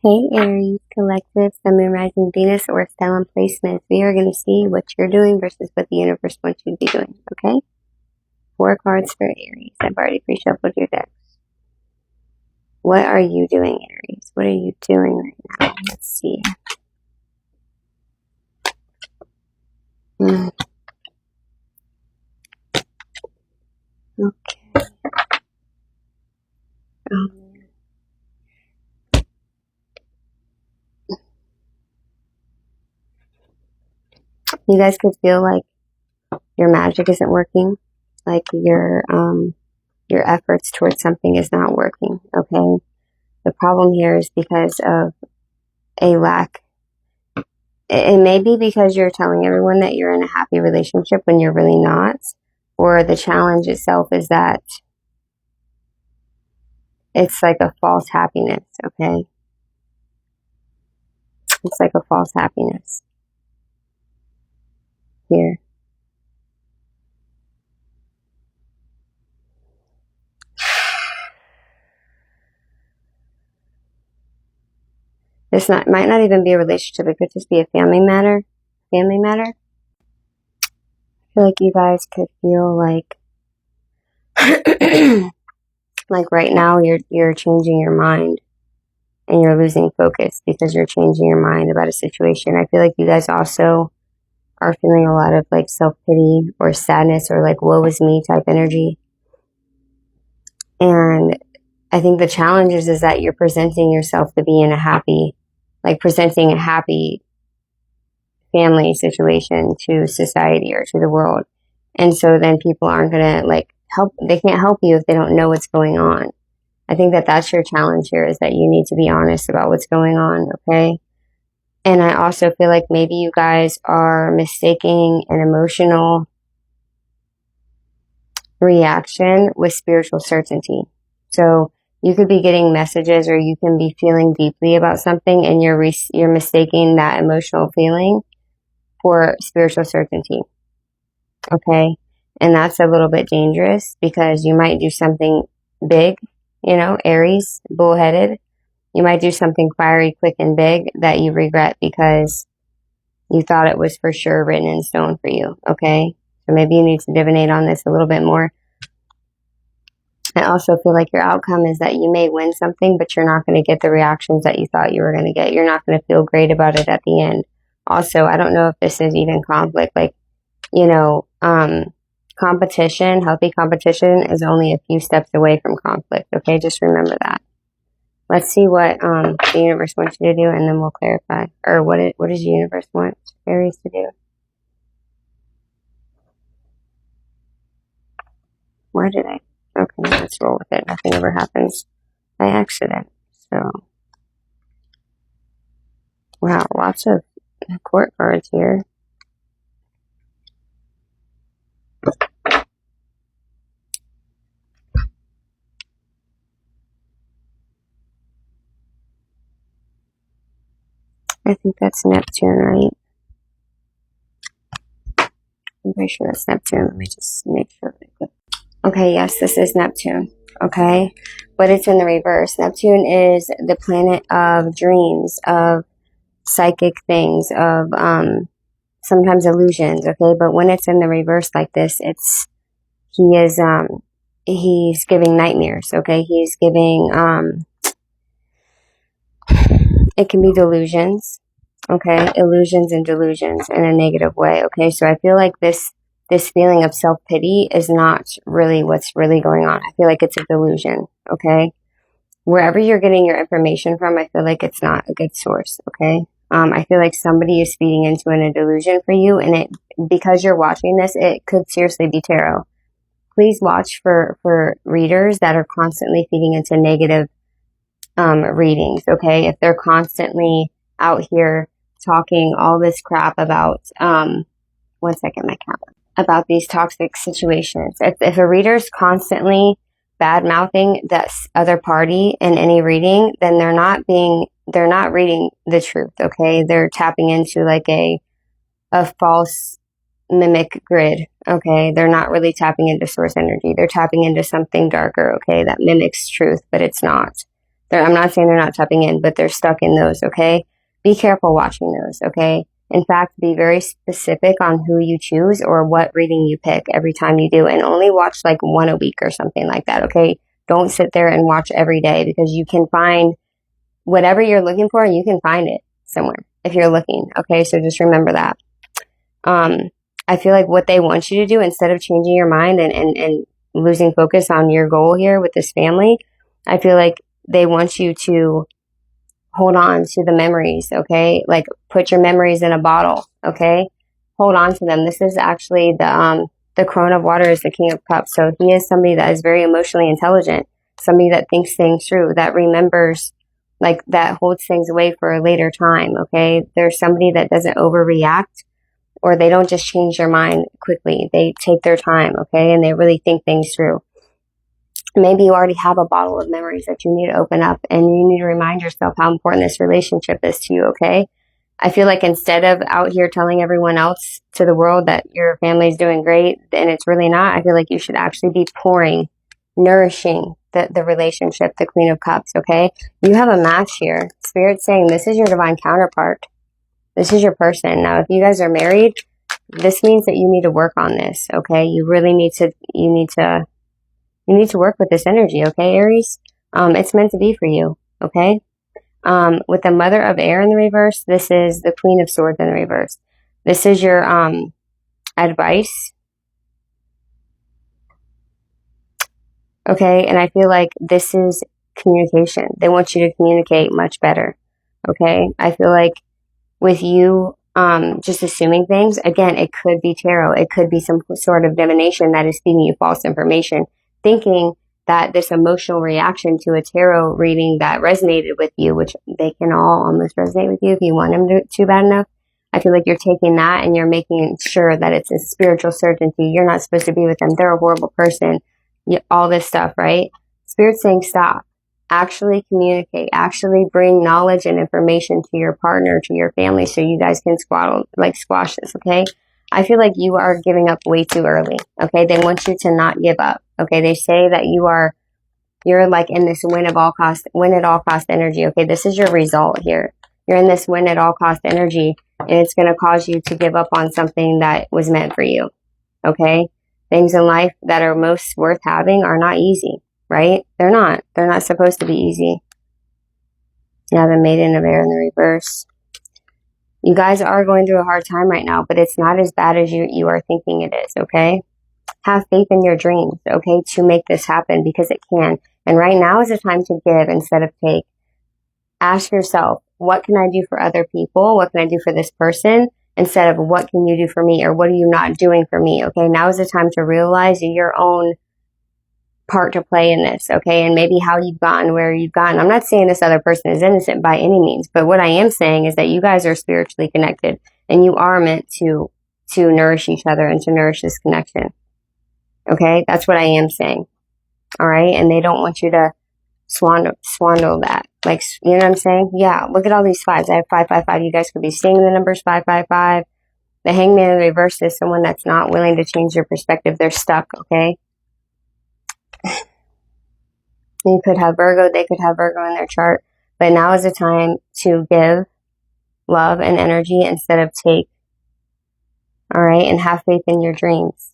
Hey Aries, Collective, Sun, Moon, Rising, Venus, or Stellar placements. We are going to see what you're doing versus what the universe wants you to be doing, okay? 4 cards for Aries. I've already pre-shuffled your decks. What are you doing, Aries? What are you doing right now? Let's see. Okay. You guys could feel like your magic isn't working, like your efforts towards something is not working, okay? The problem here is because of a lack. It may be because you're telling everyone that you're in a happy relationship when you're really not, or the challenge itself is that it's like a false happiness, okay? It's like a false happiness here. This might not even be a relationship. It could just be a family matter. Family matter. I feel like you guys could feel like, like right now you're changing your mind and you're losing focus because you're changing your mind about a situation. I feel like you guys also are feeling a lot of like self-pity or sadness or like woe is me type energy. And I think the challenge is that you're presenting yourself to be in a happy, like presenting a happy family situation to society or to the world. And so then people aren't going to like help. They can't help you if they don't know what's going on. I think that that's your challenge here, is that you need to be honest about what's going on. Okay. And I also feel like maybe you guys are mistaking an emotional reaction with spiritual certainty. So you could be getting messages, or you can be feeling deeply about something, and you're mistaking that emotional feeling for spiritual certainty. Okay? And that's a little bit dangerous because you might do something big, you know, Aries, bullheaded. You might do something fiery, quick, and big that you regret because you thought it was for sure written in stone for you. Okay? So maybe you need to divinate on this a little bit more. I also feel like your outcome is that you may win something, but you're not going to get the reactions that you thought you were going to get. You're not going to feel great about it at the end. Also, I don't know if this is even conflict. Like, you know, competition, healthy competition is only a few steps away from conflict. Okay, just remember that. Let's see what the universe wants you to do, and then we'll clarify. Or what does the universe want Aries to do? Where did I? Okay, let's roll with it. Nothing ever happens by accident. So, wow, lots of court cards here. I think that's Neptune, right? I'm pretty sure that's Neptune. Let me just make sure. Okay, yes, this is Neptune. Okay, but it's in the reverse. Neptune is the planet of dreams, of psychic things, of sometimes illusions. Okay, but when it's in the reverse like this, he's giving nightmares. Okay, he's giving it can be delusions. Okay, illusions and delusions in a negative way. Okay, so I feel like this feeling of self-pity is not really what's really going on. I feel like it's a delusion, okay? Wherever you're getting your information from, I feel like it's not a good source, okay? I feel like somebody is feeding into a delusion for you, and because you're watching this, it could seriously be tarot. Please watch for readers that are constantly feeding into negative readings, okay? If they're constantly out here talking all this crap about, one second, my cat. About these toxic situations. If a reader's constantly bad-mouthing that other party in any reading, then they're not reading the truth, okay? They're tapping into like a false mimic grid, okay? They're not really tapping into source energy. They're tapping into something darker, okay? That mimics truth, but it's not. I'm not saying they're not tapping in, but they're stuck in those, okay? Be careful watching those, okay? In fact, be very specific on who you choose or what reading you pick every time you do, and only watch like one a week or something like that, okay? Don't sit there and watch every day, because you can find whatever you're looking for, you can find it somewhere if you're looking, okay? So just remember that. I feel like what they want you to do, instead of changing your mind and losing focus on your goal here with this family, I feel like they want you to hold on to the memories, okay? Like, put your memories in a bottle, okay? Hold on to them. This is actually the Crone of Water is the King of Cups. So he is somebody that is very emotionally intelligent, somebody that thinks things through, that remembers, like, that holds things away for a later time, okay? There's somebody that doesn't overreact, or they don't just change their mind quickly. They take their time, okay? And they really think things through. Maybe you already have a bottle of memories that you need to open up, and you need to remind yourself how important this relationship is to you, okay? I feel like instead of out here telling everyone else to the world that your family is doing great and it's really not, I feel like you should actually be pouring, nourishing the relationship, the Queen of Cups, okay? You have a match here. Spirit's saying this is your divine counterpart. This is your person. Now, if you guys are married, this means that you need to work on this, okay? You really need to, you need to work with this energy, okay, Aries? It's meant to be for you, okay? With the Mother of Air in the reverse, this is the Queen of Swords in the reverse. This is your advice, okay? And I feel like this is communication. They want you to communicate much better, okay? I feel like with you just assuming things, again, it could be tarot. It could be some sort of divination that is feeding you false information, thinking that this emotional reaction to a tarot reading that resonated with you, which they can all almost resonate with you if you want them to bad enough. I feel like you're taking that and you're making sure that it's a spiritual certainty. You're not supposed to be with them. They're a horrible person. All this stuff, right? Spirit's saying stop. Actually communicate. Actually bring knowledge and information to your partner, to your family, so you guys can squash this, okay? I feel like you are giving up way too early, okay? They want you to not give up, okay? They say that you're like in this win at all cost energy, okay? This is your result here. You're in this win at all cost energy, and it's going to cause you to give up on something that was meant for you, okay? Things in life that are most worth having are not easy, right? They're not supposed to be easy. Yeah, the Maiden of Air in the reverse. You guys are going through a hard time right now, but it's not as bad as you are thinking it is, okay? Have faith in your dreams, okay, to make this happen, because it can. And right now is the time to give instead of take. Ask yourself, what can I do for other people? What can I do for this person? Instead of what can you do for me, or what are you not doing for me, okay? Now is the time to realize your own part to play in this, okay? And maybe how you've gotten where you've gotten. I'm not saying this other person is innocent by any means, but what I am saying is that you guys are spiritually connected, and you are meant to nourish each other and to nourish this connection, okay? That's what I am saying, all right? And they don't want you to swindle that, like, you know what I'm saying? Yeah, look at all these fives. I have 555. You guys could be seeing the numbers 555. The Hangman in the reverse is someone that's not willing to change their perspective. They're stuck, okay? You could have Virgo, they could have Virgo in their chart, but now is the time to give love and energy instead of take, all right? And have faith in your dreams.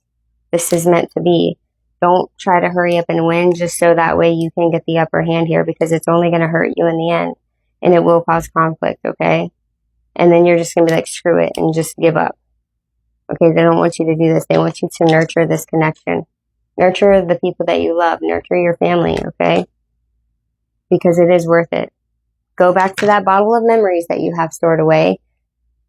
This is meant to be. Don't try to hurry up and win just so that way you can get the upper hand here, because it's only going to hurt you in the end, and it will cause conflict, okay? And then you're just going to be like, screw it, and just give up, okay? They don't want you to do this. They want you to nurture this connection. Nurture the people that you love. Nurture your family, okay? Because it is worth it. Go back to that bottle of memories that you have stored away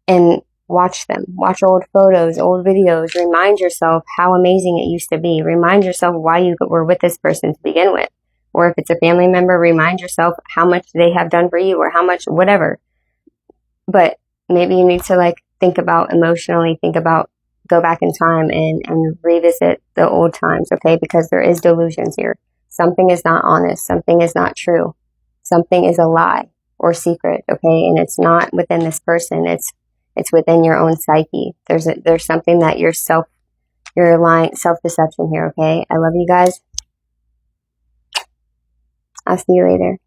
and watch them. Watch old photos, old videos. Remind yourself how amazing it used to be. Remind yourself why you were with this person to begin with. Or if it's a family member, remind yourself how much they have done for you, or how much, whatever. But maybe you need to emotionally think about, go back in time and revisit the old times, okay? Because there is delusions here. Something is not honest. Something is not true. Something is a lie or secret, okay? And it's not within this person. It's within your own psyche. There's something that you're lying, self-deception here, okay? I love you guys. I'll see you later.